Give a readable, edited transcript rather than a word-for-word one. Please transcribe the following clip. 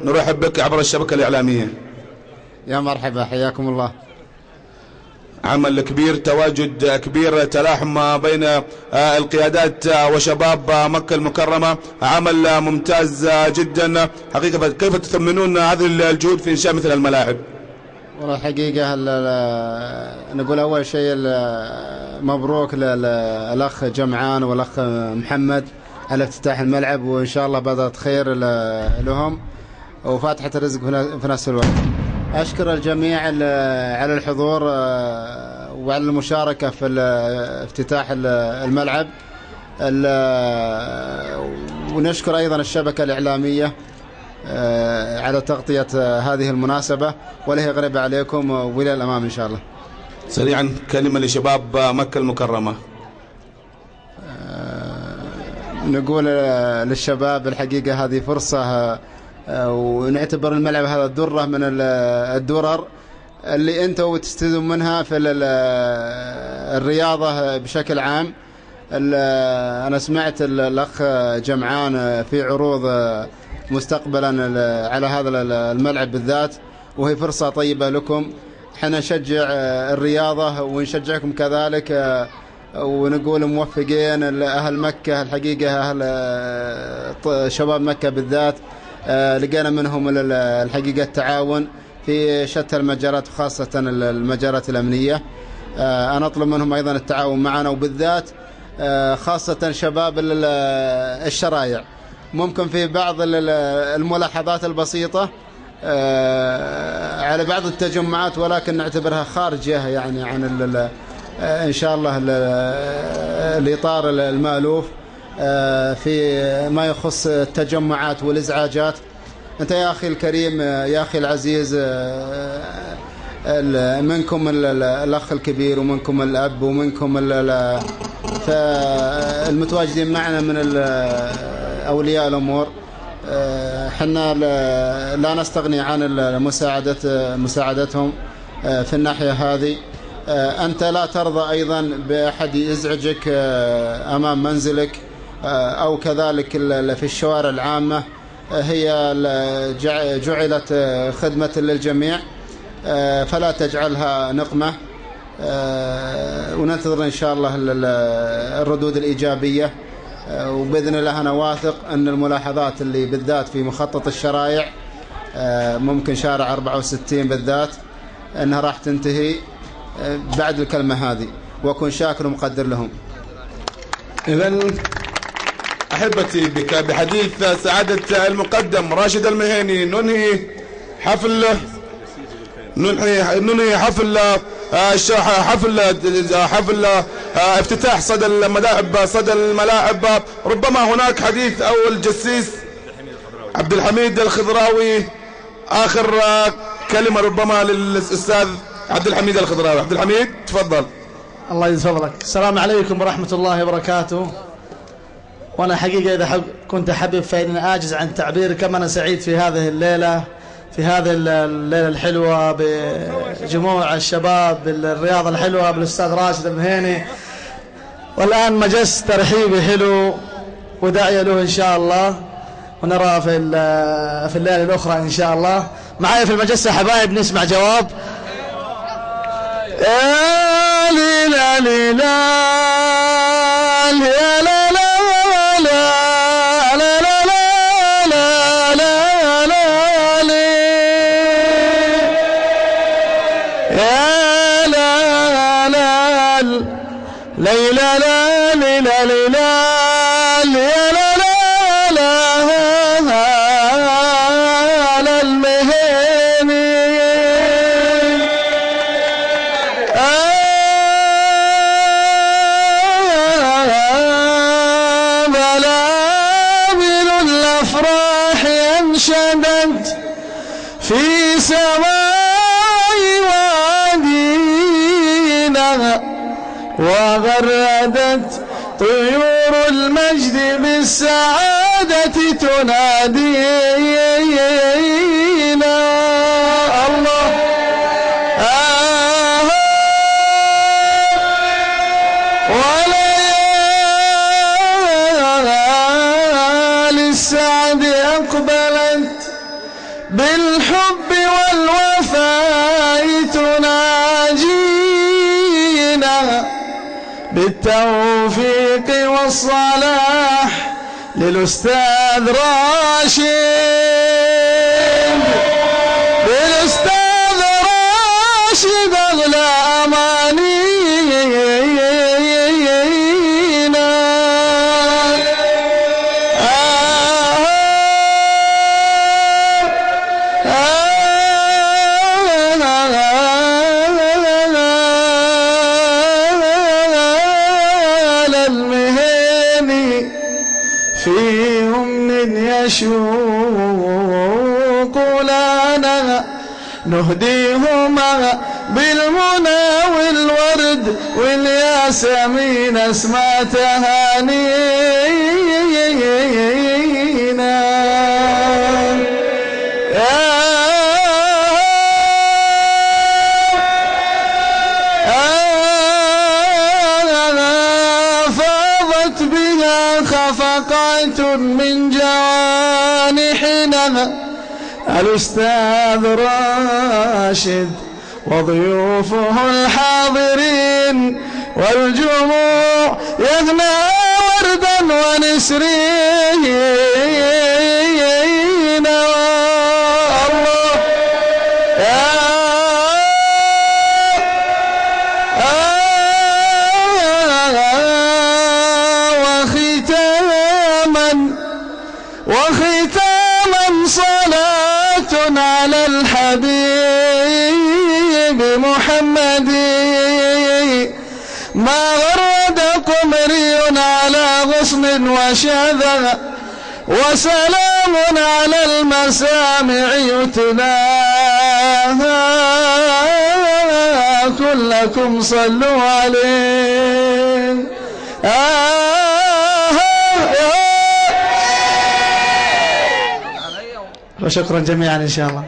نرحب بك عبر الشبكة الإعلامية. يا مرحبا، حياكم الله. عمل كبير، تواجد كبير، تلاحم بين القيادات وشباب مكة المكرمة، عمل ممتاز جدا حقيقة. كيف تثمنون هذه الجهود في إنشاء مثل الملاعب؟ والله الحقيقة نقول أول شيء مبروك للأخ جمعان والأخ محمد على افتتاح الملعب، وإن شاء الله بدأت خير لهم وفاتحة الرزق في نفس الوقت. أشكر الجميع على الحضور وعلى المشاركة في افتتاح الملعب، ونشكر أيضا الشبكة الإعلامية على تغطية هذه المناسبة، ولا هي غريبة عليكم، وإلى الأمام إن شاء الله. سريعا كلمة لشباب مكة المكرمة. نقول للشباب الحقيقة هذه فرصة، ونعتبر الملعب هذا درة من الدرر اللي أنتوا تستفيدون منها في الرياضة بشكل عام. أنا سمعت الأخ جمعان في عروض مستقبلا على هذا الملعب بالذات، وهي فرصة طيبة لكم. احنا نشجع الرياضة ونشجعكم كذلك، ونقول موفقين لأهل مكة. الحقيقة أهل شباب مكة بالذات لقينا منهم الحقيقة التعاون في شتى المجالات، وخاصة المجالات الأمنية. أنا أطلب منهم أيضا التعاون معنا، وبالذات خاصة شباب الشرايع. ممكن في بعض الملاحظات البسيطة على بعض التجمعات، ولكن نعتبرها خارجة يعني عن إن شاء الله الإطار المألوف في ما يخص التجمعات والإزعاجات. أنت يا أخي الكريم، يا أخي العزيز، منكم الأخ الكبير، ومنكم الأب، ومنكم المتواجدين معنا من أولياء الأمور. حنا لا نستغني عن مساعدتهم في الناحية هذه. أنت لا ترضى أيضا بأحد يزعجك أمام منزلك أو كذلك في الشوارع العامة. هي جعلت خدمة للجميع، فلا تجعلها نقمة. وننتظر إن شاء الله الردود الإيجابية، وبإذن الله أنا واثق أن الملاحظات اللي بالذات في مخطط الشرائع، ممكن شارع 64 بالذات، أنها راح تنتهي بعد الكلمة هذه، وأكون شاكر ومقدر لهم. إذن أحبتي بك بحديث سعادة المقدم راشد المهيني ننهي حفل حفل افتتاح صدى الملاعب. ربما هناك حديث أو الجسيس عبد الحميد الخضراوي، آخر كلمة ربما للأستاذ عبد الحميد الخضراوي. عبد الحميد تفضل. الله يفضلك. السلام عليكم ورحمة الله وبركاته. وأنا حقيقة إذا كنت حبيب فإني آجز عن تعبير كم أنا سعيد في هذه الليلة، في هذه الليلة الحلوة بجموع الشباب بالرياضة الحلوة بالأستاذ راشد المهيني. والآن مجلس ترحيبي حلو وداعية له إن شاء الله، ونرى في الليلة الأخرى إن شاء الله. معايا في المجلس يا حبايب نسمع جواب. لا لا لا لا لا ليلى لا ليلى ليلى ليلى لا المهيني بلابل الأفراح انشدت في سماء وادينا، وغردت طيور المجد بالسعادة تنادينا. الله وليالي السعد أقبلت بالتوفيق والصلاح للأستاذ راشد، للأستاذ راشد أغلى أمانينا. في يمن يشوق لنا نهديهما بالمنى والورد والياسمين اسمى تهانينا. فاضت بها خفقات من جوانحنا الأستاذ راشد وضيوفه الحاضرين والجموع يغنى وردا ونسرين. وختاما صلاة على الحبيب محمد ما غرد قمري على غصن وشذا وسلام على المسامع يتلاها كلكم صلوا عليه. وشكرا جميعا إن شاء الله.